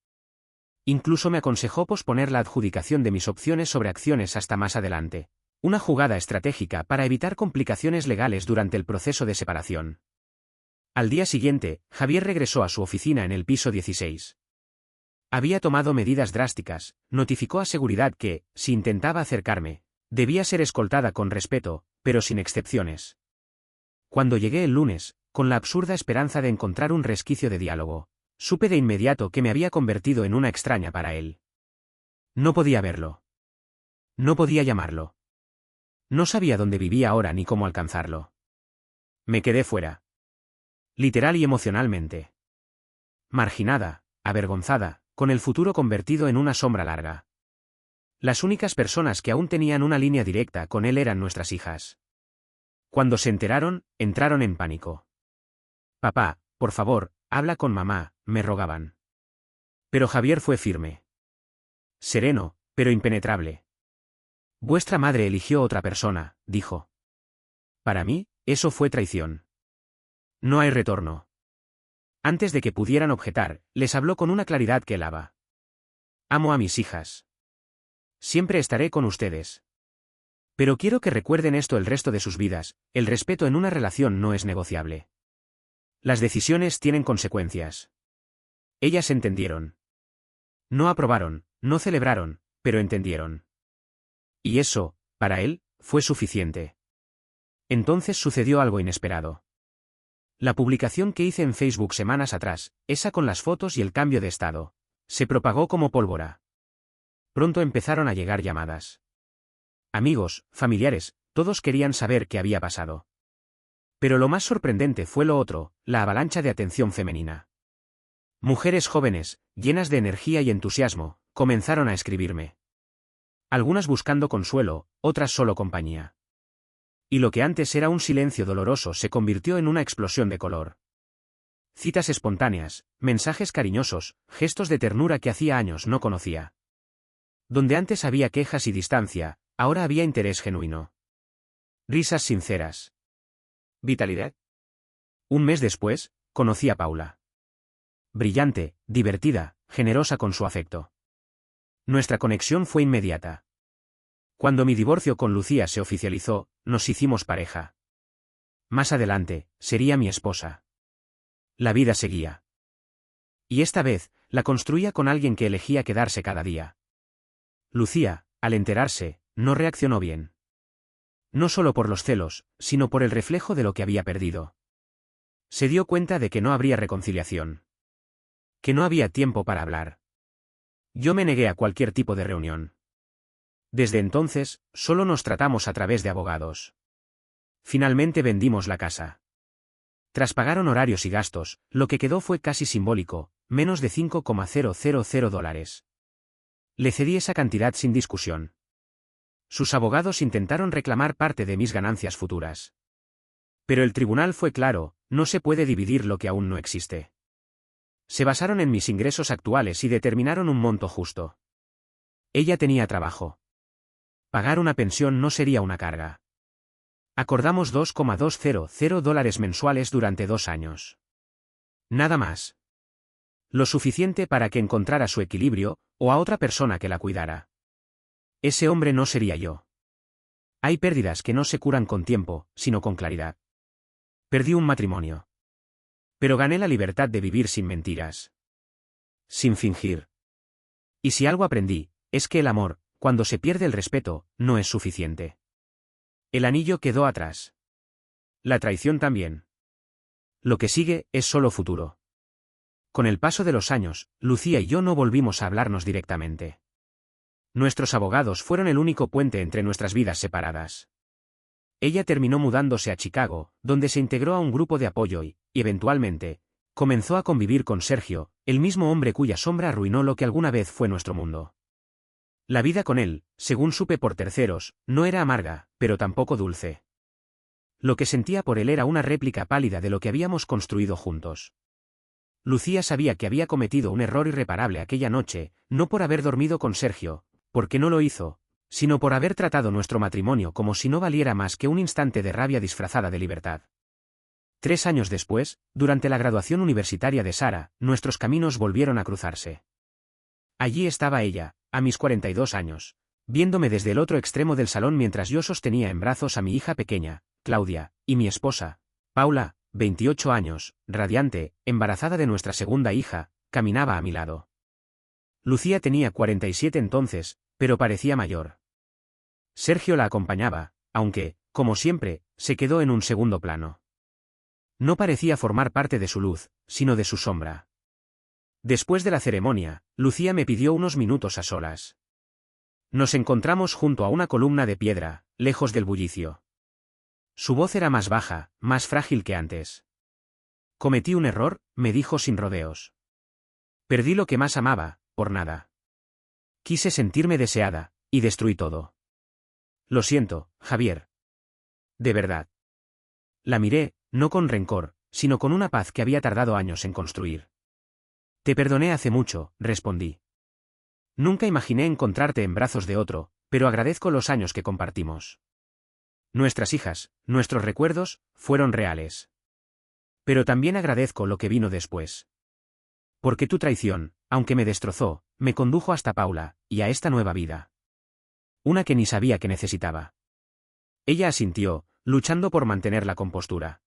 Speaker 1: Incluso me aconsejó posponer la adjudicación de mis opciones sobre acciones hasta más adelante, una jugada estratégica para evitar complicaciones legales durante el proceso de separación. Al día siguiente, Javier regresó a su oficina en el piso 16. Había tomado medidas drásticas, notificó a seguridad que, si intentaba acercarme, debía ser escoltada con respeto, pero sin excepciones. Cuando llegué el lunes, con la absurda esperanza de encontrar un resquicio de diálogo, supe de inmediato que me había convertido en una extraña para él. No podía verlo. No podía llamarlo. No sabía dónde vivía ahora ni cómo alcanzarlo. Me quedé fuera. Literal y emocionalmente. Marginada, avergonzada, con el futuro convertido en una sombra larga. Las únicas personas que aún tenían una línea directa con él eran nuestras hijas. Cuando se enteraron, entraron en pánico. Papá, por favor, habla con mamá, me rogaban. Pero Javier fue firme. Sereno, pero impenetrable. Vuestra madre eligió otra persona, dijo. Para mí, eso fue traición. No hay retorno. Antes de que pudieran objetar, les habló con una claridad que helaba. Amo a mis hijas. Siempre estaré con ustedes. Pero quiero que recuerden esto el resto de sus vidas, el respeto en una relación no es negociable. Las decisiones tienen consecuencias. Ellas entendieron. No aprobaron, no celebraron, pero entendieron. Y eso, para él, fue suficiente. Entonces sucedió algo inesperado. La publicación que hice en Facebook semanas atrás, esa con las fotos y el cambio de estado, se propagó como pólvora. Pronto empezaron a llegar llamadas. Amigos, familiares, todos querían saber qué había pasado. Pero lo más sorprendente fue lo otro, la avalancha de atención femenina. Mujeres jóvenes, llenas de energía y entusiasmo, comenzaron a escribirme. Algunas buscando consuelo, otras solo compañía. Y lo que antes era un silencio doloroso se convirtió en una explosión de color. Citas espontáneas, mensajes cariñosos, gestos de ternura que hacía años no conocía. Donde antes había quejas y distancia, ahora había interés genuino. Risas sinceras. Vitalidad. Un mes después, conocí a Paula. Brillante, divertida, generosa con su afecto. Nuestra conexión fue inmediata. Cuando mi divorcio con Lucía se oficializó, nos hicimos pareja. Más adelante, sería mi esposa. La vida seguía. Y esta vez, la construía con alguien que elegía quedarse cada día. Lucía, al enterarse, no reaccionó bien. No solo por los celos, sino por el reflejo de lo que había perdido. Se dio cuenta de que no habría reconciliación. Que no había tiempo para hablar. Yo me negué a cualquier tipo de reunión. Desde entonces, solo nos tratamos a través de abogados. Finalmente vendimos la casa. Tras pagar honorarios y gastos, lo que quedó fue casi simbólico, menos de $5,000. Le cedí esa cantidad sin discusión. Sus abogados intentaron reclamar parte de mis ganancias futuras. Pero el tribunal fue claro, no se puede dividir lo que aún no existe. Se basaron en mis ingresos actuales y determinaron un monto justo. Ella tenía trabajo. Pagar una pensión no sería una carga. Acordamos $2,200 mensuales durante 2 años. Nada más. Lo suficiente para que encontrara su equilibrio, o a otra persona que la cuidara. Ese hombre no sería yo. Hay pérdidas que no se curan con tiempo, sino con claridad. Perdí un matrimonio. Pero gané la libertad de vivir sin mentiras. Sin fingir. Y si algo aprendí, es que el amor, cuando se pierde el respeto, no es suficiente. El anillo quedó atrás. La traición también. Lo que sigue es solo futuro. Con el paso de los años, Lucía y yo no volvimos a hablarnos directamente. Nuestros abogados fueron el único puente entre nuestras vidas separadas. Ella terminó mudándose a Chicago, donde se integró a un grupo de apoyo y, eventualmente, comenzó a convivir con Sergio, el mismo hombre cuya sombra arruinó lo que alguna vez fue nuestro mundo. La vida con él, según supe por terceros, no era amarga, pero tampoco dulce. Lo que sentía por él era una réplica pálida de lo que habíamos construido juntos. Lucía sabía que había cometido un error irreparable aquella noche, no por haber dormido con Sergio, porque no lo hizo, sino por haber tratado nuestro matrimonio como si no valiera más que un instante de rabia disfrazada de libertad. 3 años después, durante la graduación universitaria de Sara, nuestros caminos volvieron a cruzarse. Allí estaba ella, a mis 42 años, viéndome desde el otro extremo del salón mientras yo sostenía en brazos a mi hija pequeña, Claudia, y mi esposa, Paula, 28 años, radiante, embarazada de nuestra segunda hija, caminaba a mi lado. Lucía tenía 47 entonces, pero parecía mayor. Sergio la acompañaba, aunque, como siempre, se quedó en un segundo plano. No parecía formar parte de su luz, sino de su sombra. Después de la ceremonia, Lucía me pidió unos minutos a solas. Nos encontramos junto a una columna de piedra, lejos del bullicio. Su voz era más baja, más frágil que antes. Cometí un error, me dijo sin rodeos. Perdí lo que más amaba, por nada. Quise sentirme deseada, y destruí todo. Lo siento, Javier. De verdad. La miré, no con rencor, sino con una paz que había tardado años en construir. Te perdoné hace mucho, respondí. Nunca imaginé encontrarte en brazos de otro, pero agradezco los años que compartimos. Nuestras hijas, nuestros recuerdos, fueron reales. Pero también agradezco lo que vino después. Porque tu traición, aunque me destrozó, me condujo hasta Paula, y a esta nueva vida. Una que ni sabía que necesitaba. Ella asintió, luchando por mantener la compostura.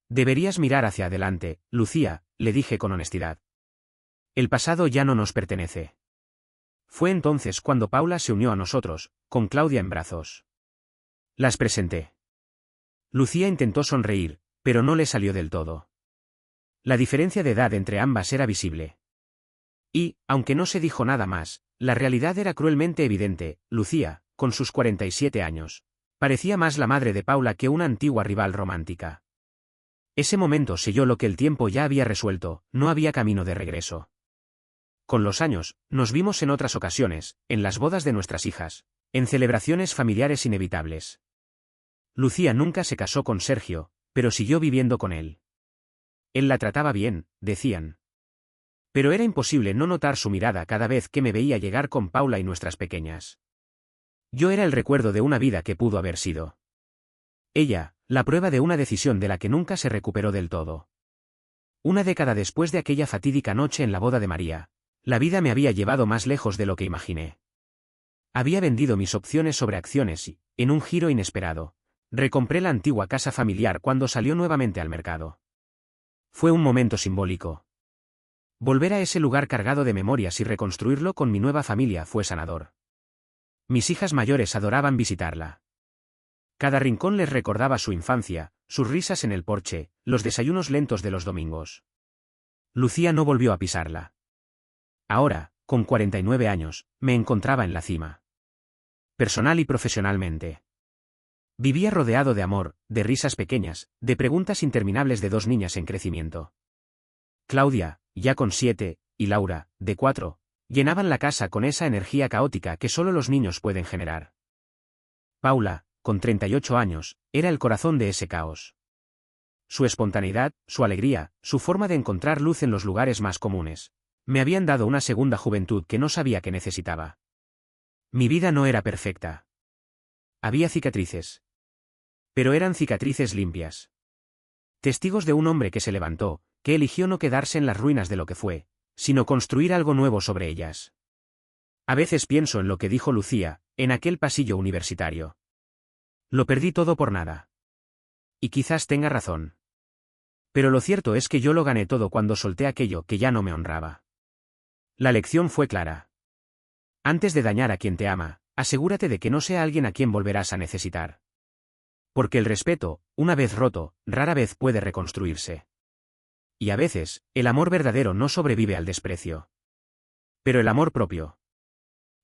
Speaker 1: Deberías mirar hacia adelante, Lucía, le dije con honestidad. El pasado ya no nos pertenece. Fue entonces cuando Paula se unió a nosotros, con Claudia en brazos. Las presenté. Lucía intentó sonreír, pero no le salió del todo. La diferencia de edad entre ambas era visible. Y, aunque no se dijo nada más, la realidad era cruelmente evidente. Lucía, con sus 47 años, parecía más la madre de Paula que una antigua rival romántica. Ese momento selló lo que el tiempo ya había resuelto, no había camino de regreso. Con los años, nos vimos en otras ocasiones, en las bodas de nuestras hijas, en celebraciones familiares inevitables. Lucía nunca se casó con Sergio, pero siguió viviendo con él. Él la trataba bien, decían. Pero era imposible no notar su mirada cada vez que me veía llegar con Paula y nuestras pequeñas. Yo era el recuerdo de una vida que pudo haber sido. Ella, la prueba de una decisión de la que nunca se recuperó del todo. Una década después de aquella fatídica noche en la boda de María, la vida me había llevado más lejos de lo que imaginé. Había vendido mis opciones sobre acciones y, en un giro inesperado, recompré la antigua casa familiar cuando salió nuevamente al mercado. Fue un momento simbólico. Volver a ese lugar cargado de memorias y reconstruirlo con mi nueva familia fue sanador. Mis hijas mayores adoraban visitarla. Cada rincón les recordaba su infancia, sus risas en el porche, los desayunos lentos de los domingos. Lucía no volvió a pisarla. Ahora, con 49 años, me encontraba en la cima. Personal y profesionalmente. Vivía rodeado de amor, de risas pequeñas, de preguntas interminables de dos niñas en crecimiento. Claudia, ya con 7, y Laura, de 4, llenaban la casa con esa energía caótica que solo los niños pueden generar. Paula, con 38 años, era el corazón de ese caos. Su espontaneidad, su alegría, su forma de encontrar luz en los lugares más comunes, me habían dado una segunda juventud que no sabía que necesitaba. Mi vida no era perfecta. Había cicatrices. Pero eran cicatrices limpias. Testigos de un hombre que se levantó, que eligió no quedarse en las ruinas de lo que fue, sino construir algo nuevo sobre ellas. A veces pienso en lo que dijo Lucía, en aquel pasillo universitario. Lo perdí todo por nada. Y quizás tenga razón. Pero lo cierto es que yo lo gané todo cuando solté aquello que ya no me honraba. La lección fue clara. Antes de dañar a quien te ama, asegúrate de que no sea alguien a quien volverás a necesitar. Porque el respeto, una vez roto, rara vez puede reconstruirse. Y a veces, el amor verdadero no sobrevive al desprecio. Pero el amor propio.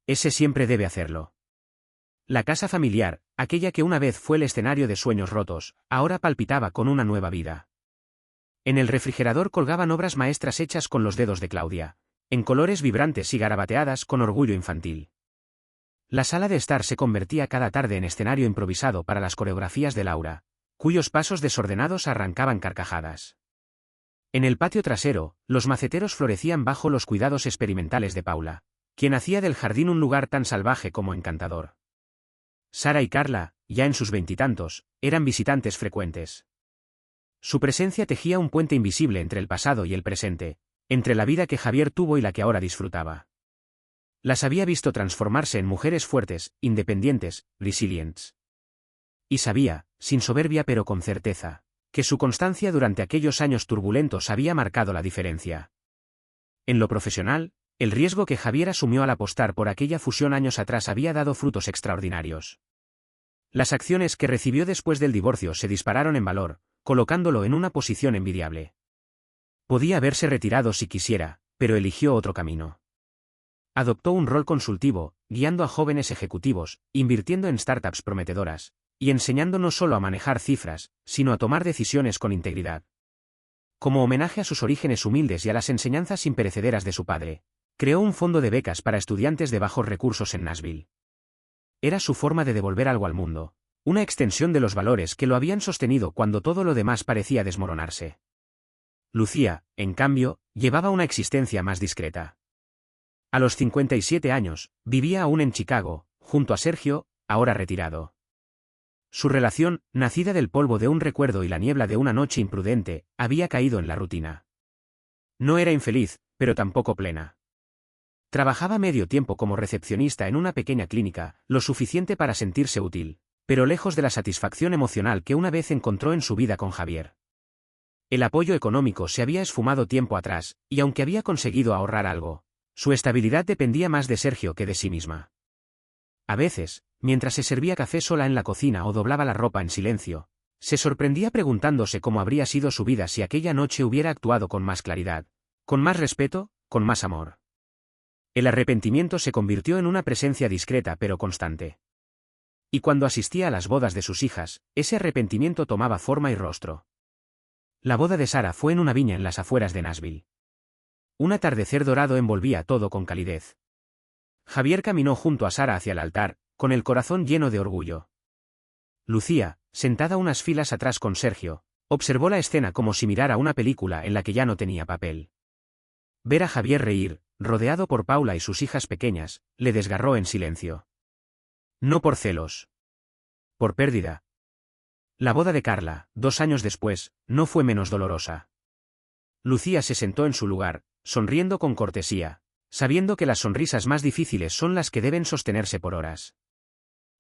Speaker 1: Ese siempre debe hacerlo. La casa familiar, aquella que una vez fue el escenario de sueños rotos, ahora palpitaba con una nueva vida. En el refrigerador colgaban obras maestras hechas con los dedos de Claudia, en colores vibrantes y garabateadas con orgullo infantil. La sala de estar se convertía cada tarde en escenario improvisado para las coreografías de Laura, cuyos pasos desordenados arrancaban carcajadas. En el patio trasero, los maceteros florecían bajo los cuidados experimentales de Paula, quien hacía del jardín un lugar tan salvaje como encantador. Sara y Carla, ya en sus veintitantos, eran visitantes frecuentes. Su presencia tejía un puente invisible entre el pasado y el presente, entre la vida que Javier tuvo y la que ahora disfrutaba. Las había visto transformarse en mujeres fuertes, independientes, resilientes. Y sabía, sin soberbia pero con certeza, que su constancia durante aquellos años turbulentos había marcado la diferencia. En lo profesional, el riesgo que Javier asumió al apostar por aquella fusión años atrás había dado frutos extraordinarios. Las acciones que recibió después del divorcio se dispararon en valor, colocándolo en una posición envidiable. Podía haberse retirado si quisiera, pero eligió otro camino. Adoptó un rol consultivo, guiando a jóvenes ejecutivos, invirtiendo en startups prometedoras, y enseñando no solo a manejar cifras, sino a tomar decisiones con integridad. Como homenaje a sus orígenes humildes y a las enseñanzas imperecederas de su padre, creó un fondo de becas para estudiantes de bajos recursos en Nashville. Era su forma de devolver algo al mundo, una extensión de los valores que lo habían sostenido cuando todo lo demás parecía desmoronarse. Lucía, en cambio, llevaba una existencia más discreta. A los 57 años, vivía aún en Chicago, junto a Sergio, ahora retirado. Su relación, nacida del polvo de un recuerdo y la niebla de una noche imprudente, había caído en la rutina. No era infeliz, pero tampoco plena. Trabajaba medio tiempo como recepcionista en una pequeña clínica, lo suficiente para sentirse útil, pero lejos de la satisfacción emocional que una vez encontró en su vida con Javier. El apoyo económico se había esfumado tiempo atrás, y aunque había conseguido ahorrar algo, su estabilidad dependía más de Sergio que de sí misma. A veces, mientras se servía café sola en la cocina o doblaba la ropa en silencio, se sorprendía preguntándose cómo habría sido su vida si aquella noche hubiera actuado con más claridad, con más respeto, con más amor. El arrepentimiento se convirtió en una presencia discreta pero constante. Y cuando asistía a las bodas de sus hijas, ese arrepentimiento tomaba forma y rostro. La boda de Sara fue en una viña en las afueras de Nashville. Un atardecer dorado envolvía todo con calidez. Javier caminó junto a Sara hacia el altar, con el corazón lleno de orgullo. Lucía, sentada unas filas atrás con Sergio, observó la escena como si mirara una película en la que ya no tenía papel. Ver a Javier reír, rodeado por Paula y sus hijas pequeñas, le desgarró en silencio. No por celos. Por pérdida. La boda de Carla, 2 años después, no fue menos dolorosa. Lucía se sentó en su lugar, sonriendo con cortesía, sabiendo que las sonrisas más difíciles son las que deben sostenerse por horas.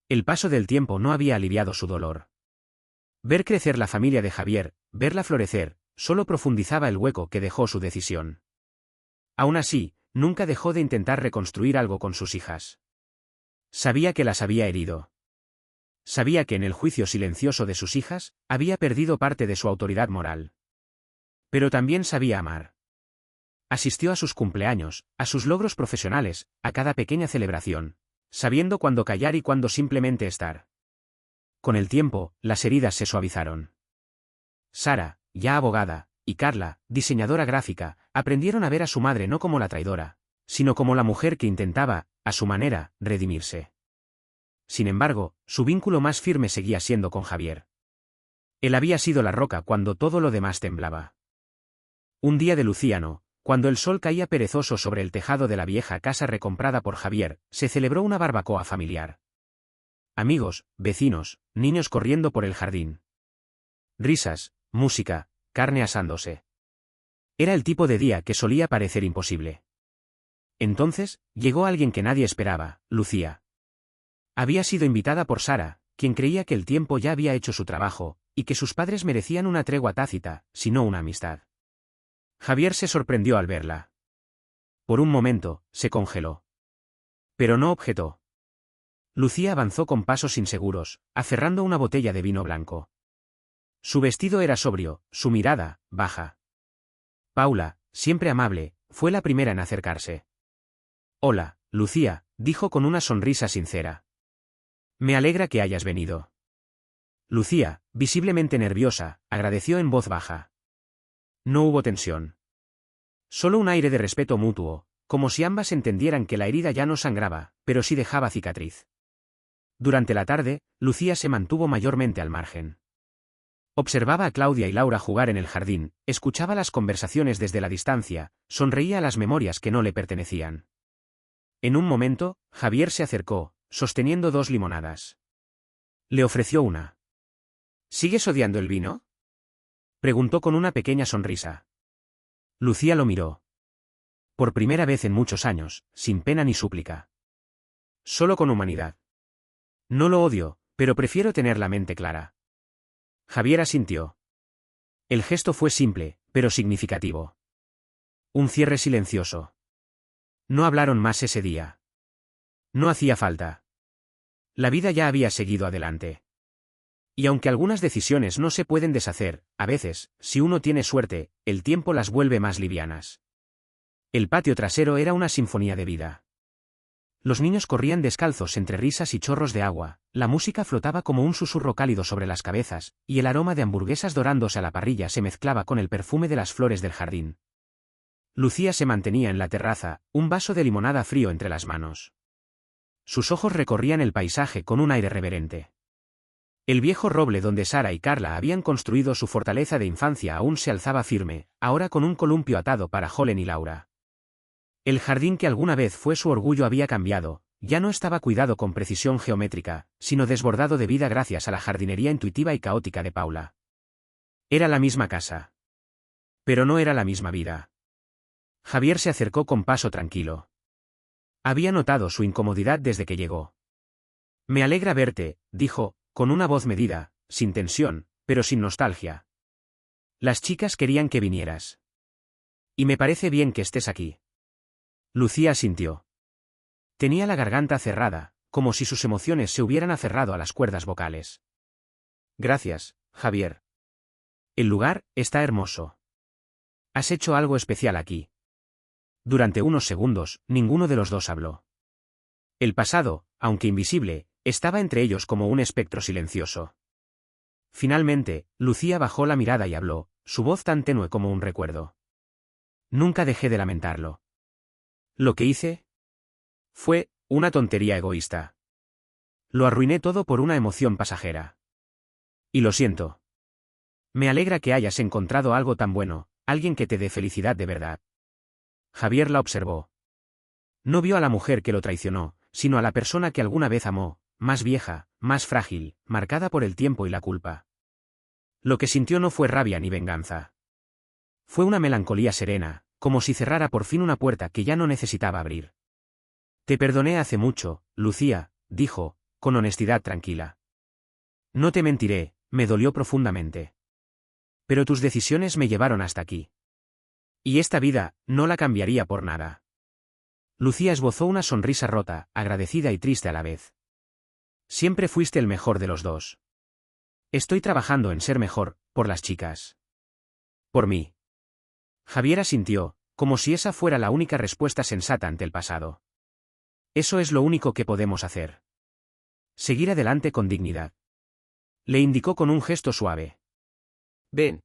Speaker 1: El paso del tiempo no había aliviado su dolor. Ver crecer la familia de Javier, verla florecer, solo profundizaba el hueco que dejó su decisión. Aún así, nunca dejó de intentar reconstruir algo con sus hijas. Sabía que las había herido. Sabía que en el juicio silencioso de sus hijas, había perdido parte de su autoridad moral. Pero también sabía amar. Asistió a sus cumpleaños, a sus logros profesionales, a cada pequeña celebración, sabiendo cuándo callar y cuándo simplemente estar. Con el tiempo, las heridas se suavizaron. Sara, ya abogada, y Carla, diseñadora gráfica, aprendieron a ver a su madre no como la traidora, sino como la mujer que intentaba, a su manera, redimirse. Sin embargo, su vínculo más firme seguía siendo con Javier. Él había sido la roca cuando todo lo demás temblaba. Un día de Luciano, cuando el sol caía perezoso sobre el tejado de la vieja casa recomprada por Javier, se celebró una barbacoa familiar. Amigos, vecinos, niños corriendo por el jardín. Risas, música, carne asándose. Era el tipo de día que solía parecer imposible. Entonces, llegó alguien que nadie esperaba, Lucía. Había sido invitada por Sara, quien creía que el tiempo ya había hecho su trabajo, y que sus padres merecían una tregua tácita, si no una amistad. Javier se sorprendió al verla. Por un momento, se congeló. Pero no objetó. Lucía avanzó con pasos inseguros, aferrando una botella de vino blanco. Su vestido era sobrio, su mirada, baja. Paula, siempre amable, fue la primera en acercarse. «Hola, Lucía», dijo con una sonrisa sincera. «Me alegra que hayas venido». Lucía, visiblemente nerviosa, agradeció en voz baja. No hubo tensión. Solo un aire de respeto mutuo, como si ambas entendieran que la herida ya no sangraba, pero sí dejaba cicatriz. Durante la tarde, Lucía se mantuvo mayormente al margen. Observaba a Claudia y Laura jugar en el jardín, escuchaba las conversaciones desde la distancia, sonreía a las memorias que no le pertenecían. En un momento, Javier se acercó, sosteniendo 2 limonadas. Le ofreció una. ¿Sigues odiando el vino?, preguntó con una pequeña sonrisa. Lucía lo miró. Por primera vez en muchos años, sin pena ni súplica. Solo con humanidad. No lo odio, pero prefiero tener la mente clara. Javier asintió. El gesto fue simple, pero significativo. Un cierre silencioso. No hablaron más ese día. No hacía falta. La vida ya había seguido adelante. Y aunque algunas decisiones no se pueden deshacer, a veces, si uno tiene suerte, el tiempo las vuelve más livianas. El patio trasero era una sinfonía de vida. Los niños corrían descalzos entre risas y chorros de agua, la música flotaba como un susurro cálido sobre las cabezas, y el aroma de hamburguesas dorándose a la parrilla se mezclaba con el perfume de las flores del jardín. Lucía se mantenía en la terraza, un vaso de limonada frío entre las manos. Sus ojos recorrían el paisaje con un aire reverente. El viejo roble donde Sara y Carla habían construido su fortaleza de infancia aún se alzaba firme, ahora con un columpio atado para Holden y Laura. El jardín que alguna vez fue su orgullo había cambiado, ya no estaba cuidado con precisión geométrica, sino desbordado de vida gracias a la jardinería intuitiva y caótica de Paula. Era la misma casa. Pero no era la misma vida. Javier se acercó con paso tranquilo. Había notado su incomodidad desde que llegó. «Me alegra verte», dijo, con una voz medida, sin tensión, pero sin nostalgia. «Las chicas querían que vinieras. Y me parece bien que estés aquí». Lucía asintió. Tenía la garganta cerrada, como si sus emociones se hubieran aferrado a las cuerdas vocales. «Gracias, Javier. El lugar está hermoso. Has hecho algo especial aquí». Durante unos segundos, ninguno de los dos habló. El pasado, aunque invisible, estaba entre ellos como un espectro silencioso. Finalmente, Lucía bajó la mirada y habló, su voz tan tenue como un recuerdo. «Nunca dejé de lamentarlo. Lo que hice fue una tontería egoísta. Lo arruiné todo por una emoción pasajera. Y lo siento. Me alegra que hayas encontrado algo tan bueno, alguien que te dé felicidad de verdad». Javier la observó. No vio a la mujer que lo traicionó, sino a la persona que alguna vez amó, más vieja, más frágil, marcada por el tiempo y la culpa. Lo que sintió no fue rabia ni venganza. Fue una melancolía serena, como si cerrara por fin una puerta que ya no necesitaba abrir. «Te perdoné hace mucho, Lucía», dijo, con honestidad tranquila. «No te mentiré, me dolió profundamente. Pero tus decisiones me llevaron hasta aquí. Y esta vida, no la cambiaría por nada». Lucía esbozó una sonrisa rota, agradecida y triste a la vez. Siempre fuiste el mejor de los dos. Estoy trabajando en ser mejor, por las chicas. Por mí. Javier asintió, como si esa fuera la única respuesta sensata ante el pasado. Eso es lo único que podemos hacer. Seguir adelante con dignidad. Le indicó con un gesto suave. Ven.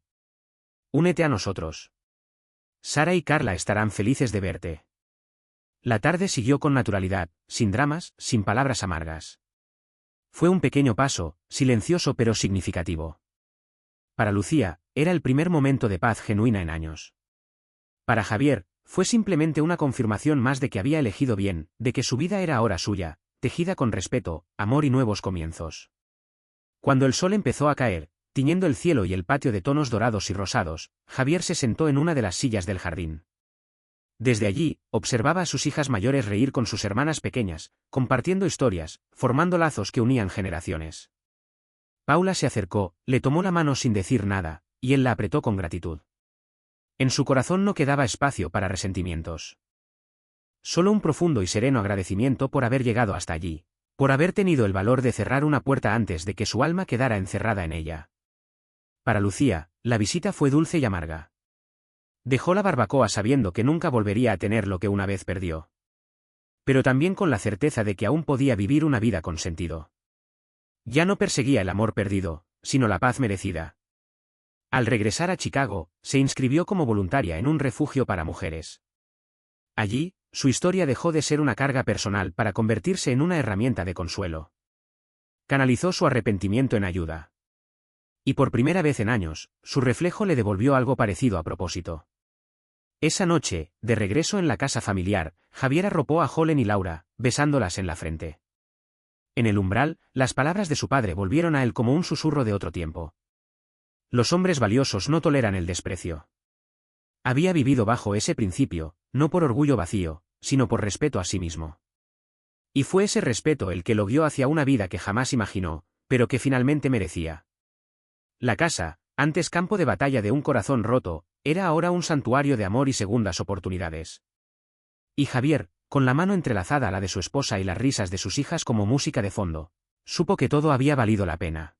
Speaker 1: Únete a nosotros. Sara y Carla estarán felices de verte. La tarde siguió con naturalidad, sin dramas, sin palabras amargas. Fue un pequeño paso, silencioso pero significativo. Para Lucía, era el primer momento de paz genuina en años. Para Javier, fue simplemente una confirmación más de que había elegido bien, de que su vida era ahora suya, tejida con respeto, amor y nuevos comienzos. Cuando el sol empezó a caer, tiñendo el cielo y el patio de tonos dorados y rosados, Javier se sentó en una de las sillas del jardín. Desde allí, observaba a sus hijas mayores reír con sus hermanas pequeñas, compartiendo historias, formando lazos que unían generaciones. Paula se acercó, le tomó la mano sin decir nada, y él la apretó con gratitud. En su corazón no quedaba espacio para resentimientos. Solo un profundo y sereno agradecimiento por haber llegado hasta allí, por haber tenido el valor de cerrar una puerta antes de que su alma quedara encerrada en ella. Para Lucía, la visita fue dulce y amarga. Dejó la barbacoa sabiendo que nunca volvería a tener lo que una vez perdió. Pero también con la certeza de que aún podía vivir una vida con sentido. Ya no perseguía el amor perdido, sino la paz merecida. Al regresar a Chicago, se inscribió como voluntaria en un refugio para mujeres. Allí, su historia dejó de ser una carga personal para convertirse en una herramienta de consuelo. Canalizó su arrepentimiento en ayuda. Y por primera vez en años, su reflejo le devolvió algo parecido a propósito. Esa noche, de regreso en la casa familiar, Javier arropó a Hollen y Laura, besándolas en la frente. En el umbral, las palabras de su padre volvieron a él como un susurro de otro tiempo. Los hombres valiosos no toleran el desprecio. Había vivido bajo ese principio, no por orgullo vacío, sino por respeto a sí mismo. Y fue ese respeto el que lo guió hacia una vida que jamás imaginó, pero que finalmente merecía. La casa, antes campo de batalla de un corazón roto, era ahora un santuario de amor y segundas oportunidades. Y Javier, con la mano entrelazada a la de su esposa y las risas de sus hijas como música de fondo, supo que todo había valido la pena.